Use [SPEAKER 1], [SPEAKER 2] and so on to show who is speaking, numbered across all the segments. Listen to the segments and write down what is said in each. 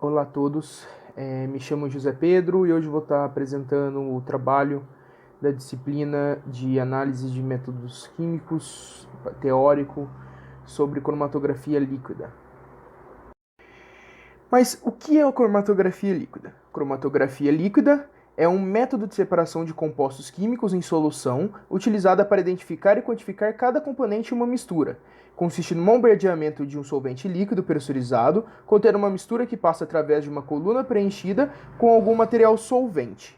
[SPEAKER 1] Olá a todos, me chamo José Pedro e hoje vou estar apresentando o trabalho da disciplina de análise de métodos químicos teórico sobre cromatografia líquida. Mas o que é a cromatografia líquida? Cromatografia líquida é um método de separação de compostos químicos em solução utilizada para identificar e quantificar cada componente em uma mistura. Consiste no bombardeamento de um solvente líquido pressurizado, contendo uma mistura que passa através de uma coluna preenchida com algum material solvente.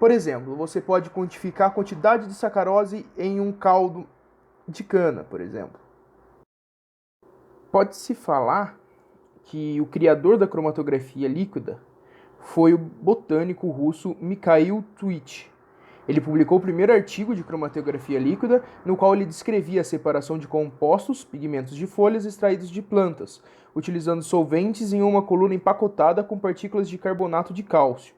[SPEAKER 1] Por exemplo, você pode quantificar a quantidade de sacarose em um caldo de cana, por exemplo. Pode-se falar que o criador da cromatografia líquida foi o botânico russo Mikhail Twitch. Ele publicou o primeiro artigo de cromatografia líquida, no qual ele descrevia a separação de compostos, pigmentos de folhas extraídos de plantas, utilizando solventes em uma coluna empacotada com partículas de carbonato de cálcio.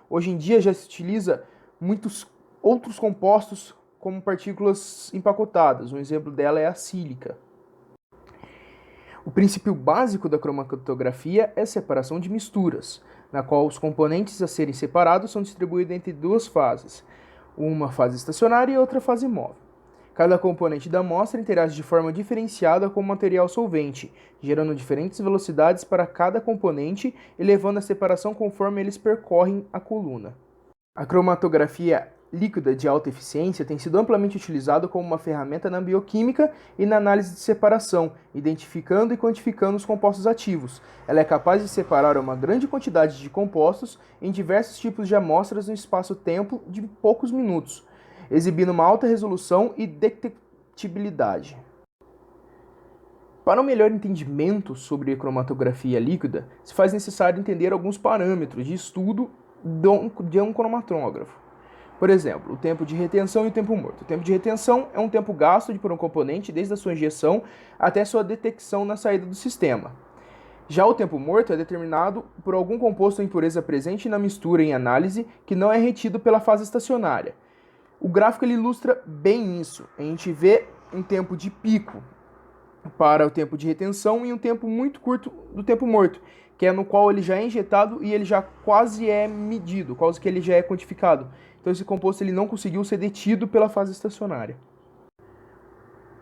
[SPEAKER 1] Hoje em dia já se utiliza muitos outros compostos como partículas empacotadas. Um exemplo dela é a sílica. O princípio básico da cromatografia é a separação de misturas, na qual os componentes a serem separados são distribuídos entre duas fases, uma fase estacionária e outra fase móvel. Cada componente da amostra interage de forma diferenciada com o material solvente, gerando diferentes velocidades para cada componente e levando a separação conforme eles percorrem a coluna. A cromatografia líquida de alta eficiência tem sido amplamente utilizada como uma ferramenta na bioquímica e na análise de separação, identificando e quantificando os compostos ativos. Ela é capaz de separar uma grande quantidade de compostos em diversos tipos de amostras no espaço-tempo de poucos minutos, exibindo uma alta resolução e detectabilidade. Para um melhor entendimento sobre a cromatografia líquida, se faz necessário entender alguns parâmetros de estudo de um cromatógrafo. Por exemplo, o tempo de retenção e o tempo morto. O tempo de retenção é um tempo gasto por um componente desde a sua injeção até sua detecção na saída do sistema. Já o tempo morto é determinado por algum composto ou impureza presente na mistura em análise que não é retido pela fase estacionária. O gráfico ele ilustra bem isso. A gente vê um tempo de pico para o tempo de retenção e um tempo muito curto do tempo morto, que é no qual ele já é injetado e ele já quase é medido, quase que ele já é quantificado. Então esse composto ele não conseguiu ser detido pela fase estacionária.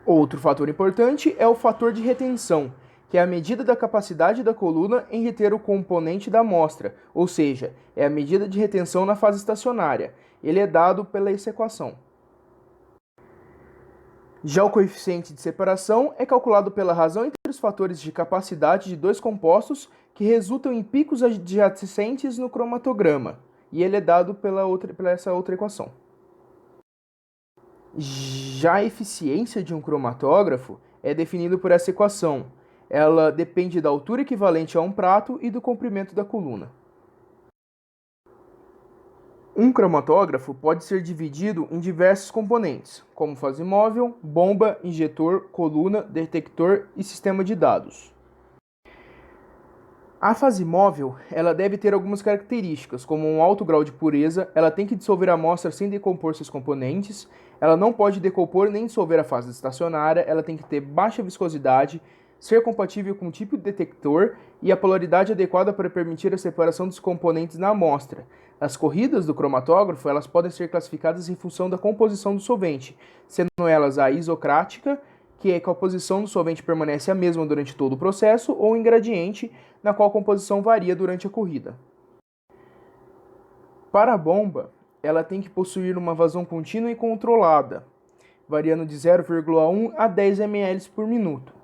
[SPEAKER 1] Outro fator importante é o fator de retenção, que é a medida da capacidade da coluna em reter o componente da amostra, ou seja, é a medida de retenção na fase estacionária. Ele é dado pela essa equação. Já o coeficiente de separação é calculado pela razão entre os fatores de capacidade de dois compostos que resultam em picos adjacentes no cromatograma, e ele é dado pela essa outra equação. Já a eficiência de um cromatógrafo é definida por essa equação. Ela depende da altura equivalente a um prato e do comprimento da coluna. Um cromatógrafo pode ser dividido em diversos componentes, como fase móvel, bomba, injetor, coluna, detector e sistema de dados. A fase móvel ela deve ter algumas características, como um alto grau de pureza, ela tem que dissolver a amostra sem decompor seus componentes, ela não pode decompor nem dissolver a fase estacionária, ela tem que ter baixa viscosidade, ser compatível com o tipo de detector e a polaridade adequada para permitir a separação dos componentes na amostra. As corridas do cromatógrafo elas podem ser classificadas em função da composição do solvente, sendo elas a isocrática, que é que a composição do solvente permanece a mesma durante todo o processo, ou em gradiente, na qual a composição varia durante a corrida. Para a bomba, ela tem que possuir uma vazão contínua e controlada, variando de 0,1 a 10 ml por minuto.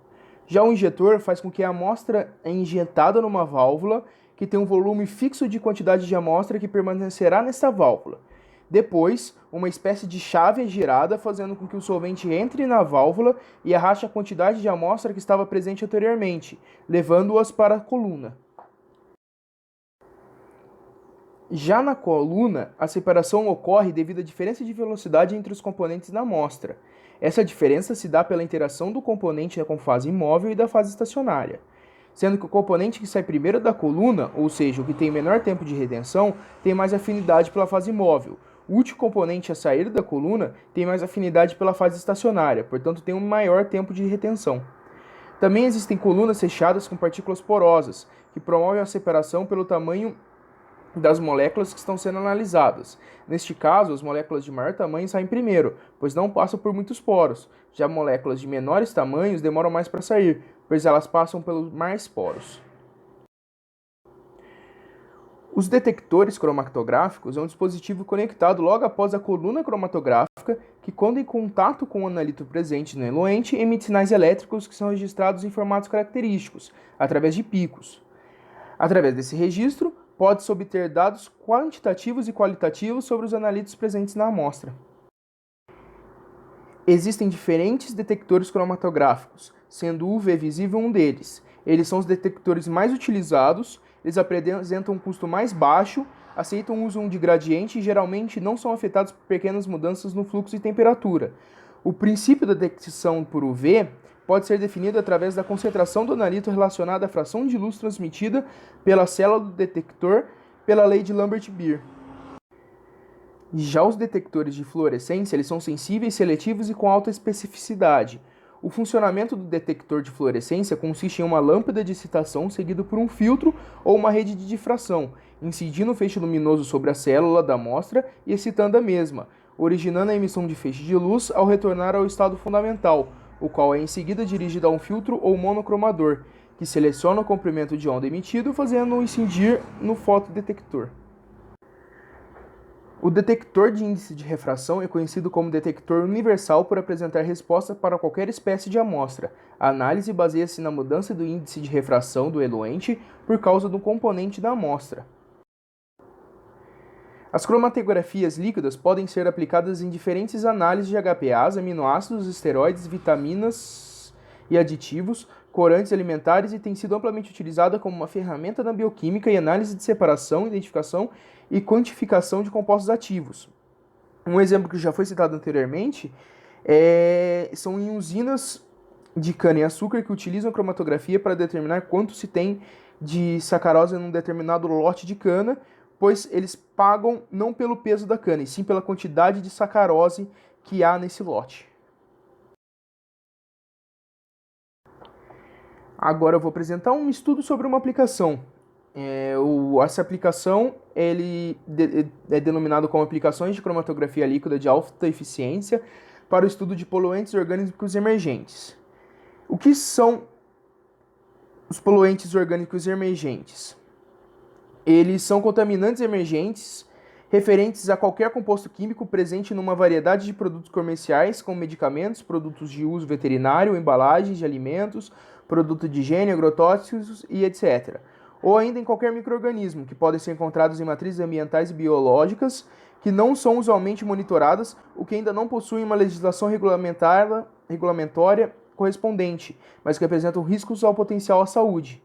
[SPEAKER 1] Já o injetor faz com que a amostra é injetada numa válvula que tem um volume fixo de quantidade de amostra que permanecerá nessa válvula. Depois, uma espécie de chave é girada, fazendo com que o solvente entre na válvula e arraste a quantidade de amostra que estava presente anteriormente, levando-as para a coluna. Já na coluna, a separação ocorre devido à diferença de velocidade entre os componentes da amostra. Essa diferença se dá pela interação do componente com fase móvel e da fase estacionária, sendo que o componente que sai primeiro da coluna, ou seja, o que tem menor tempo de retenção, tem mais afinidade pela fase móvel. O último componente a sair da coluna tem mais afinidade pela fase estacionária, portanto tem um maior tempo de retenção. Também existem colunas fechadas com partículas porosas, que promove a separação pelo tamanho das moléculas que estão sendo analisadas. Neste caso, as moléculas de maior tamanho saem primeiro, pois não passam por muitos poros. Já moléculas de menores tamanhos demoram mais para sair, pois elas passam pelos mais poros. Os detectores cromatográficos é um dispositivo conectado logo após a coluna cromatográfica que, quando em contato com o analito presente no eluente, emite sinais elétricos que são registrados em formatos característicos, através de picos. Através desse registro, pode-se obter dados quantitativos e qualitativos sobre os analitos presentes na amostra. Existem diferentes detectores cromatográficos, sendo o UV visível um deles. Eles são os detectores mais utilizados, eles apresentam um custo mais baixo, aceitam o uso de gradiente e geralmente não são afetados por pequenas mudanças no fluxo e temperatura. O princípio da detecção por UV pode ser definido através da concentração do analito relacionada à fração de luz transmitida pela célula do detector pela lei de Lambert-Beer. Já os detectores de fluorescência, eles são sensíveis, seletivos e com alta especificidade. O funcionamento do detector de fluorescência consiste em uma lâmpada de excitação seguido por um filtro ou uma rede de difração, incidindo o feixe luminoso sobre a célula da amostra e excitando a mesma, originando a emissão de feixe de luz ao retornar ao estado fundamental, o qual é em seguida dirigido a um filtro ou monocromador, que seleciona o comprimento de onda emitido, fazendo-o incidir no fotodetector. O detector de índice de refração é conhecido como detector universal por apresentar resposta para qualquer espécie de amostra. A análise baseia-se na mudança do índice de refração do eluente por causa do componente da amostra. As cromatografias líquidas podem ser aplicadas em diferentes análises de HPAs, aminoácidos, esteroides, vitaminas e aditivos, corantes alimentares e tem sido amplamente utilizada como uma ferramenta na bioquímica e análise de separação, identificação e quantificação de compostos ativos. Um exemplo que já foi citado anteriormente são em usinas de cana-e-açúcar que utilizam a cromatografia para determinar quanto se tem de sacarose em um determinado lote de cana, pois eles pagam não pelo peso da cana, e sim pela quantidade de sacarose que há nesse lote. Agora eu vou apresentar um estudo sobre uma aplicação. Essa aplicação é denominado como aplicações de cromatografia líquida de alta eficiência para o estudo de poluentes orgânicos emergentes. O que são os poluentes orgânicos emergentes? Eles são contaminantes emergentes referentes a qualquer composto químico presente numa variedade de produtos comerciais, como medicamentos, produtos de uso veterinário, embalagens de alimentos, produtos de higiene, agrotóxicos e etc. Ou ainda em qualquer micro-organismo, que podem ser encontrados em matrizes ambientais e biológicas, que não são usualmente monitoradas, o que ainda não possuem uma legislação regulamentória correspondente, mas que apresentam riscos ao potencial à saúde.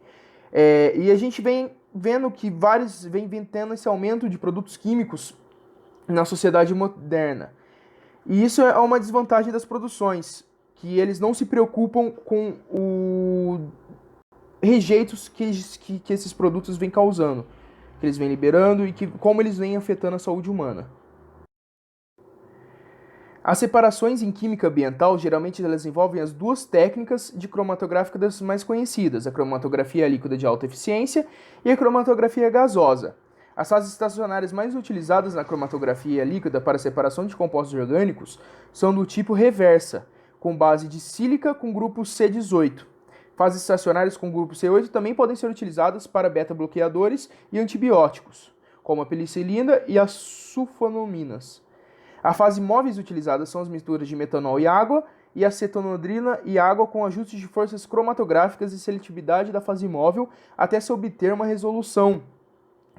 [SPEAKER 1] E a gente vem vendo que vem tendo esse aumento de produtos químicos na sociedade moderna. E isso é uma desvantagem das produções, que eles não se preocupam com os rejeitos que esses produtos vêm causando, que eles vêm liberando e como eles vêm afetando a saúde humana. As separações em química ambiental, geralmente elas envolvem as duas técnicas de cromatográfica das mais conhecidas, a cromatografia líquida de alta eficiência e a cromatografia gasosa. As fases estacionárias mais utilizadas na cromatografia líquida para separação de compostos orgânicos são do tipo reversa, com base de sílica com grupo C18. Fases estacionárias com grupo C8 também podem ser utilizadas para beta-bloqueadores e antibióticos, como a penicilina e as sulfonaminas. A fase móveis utilizadas são as misturas de metanol e água, e acetonodrina e água com ajustes de forças cromatográficas e seletividade da fase móvel até se obter uma resolução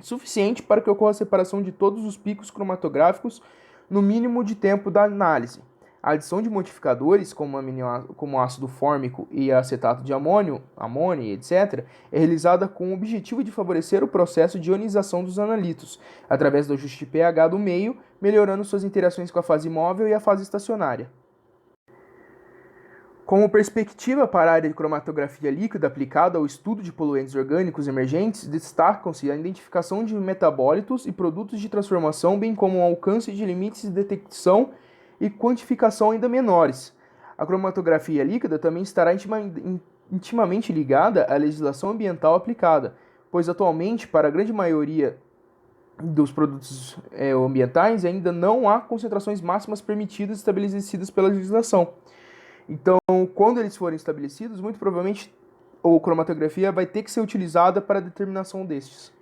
[SPEAKER 1] suficiente para que ocorra a separação de todos os picos cromatográficos no mínimo de tempo da análise. A adição de modificadores, como o ácido fórmico e acetato de amônio, etc., é realizada com o objetivo de favorecer o processo de ionização dos analitos, através do ajuste de pH do meio, melhorando suas interações com a fase móvel e a fase estacionária. Como perspectiva para a área de cromatografia líquida aplicada ao estudo de poluentes orgânicos emergentes, destacam-se a identificação de metabólitos e produtos de transformação, bem como o alcance de limites de detecção e quantificação ainda menores. A cromatografia líquida também estará intimamente ligada à legislação ambiental aplicada, pois atualmente, para a grande maioria dos produtos ambientais, ainda não há concentrações máximas permitidas estabelecidas pela legislação. Então, quando eles forem estabelecidos, muito provavelmente a cromatografia vai ter que ser utilizada para a determinação destes.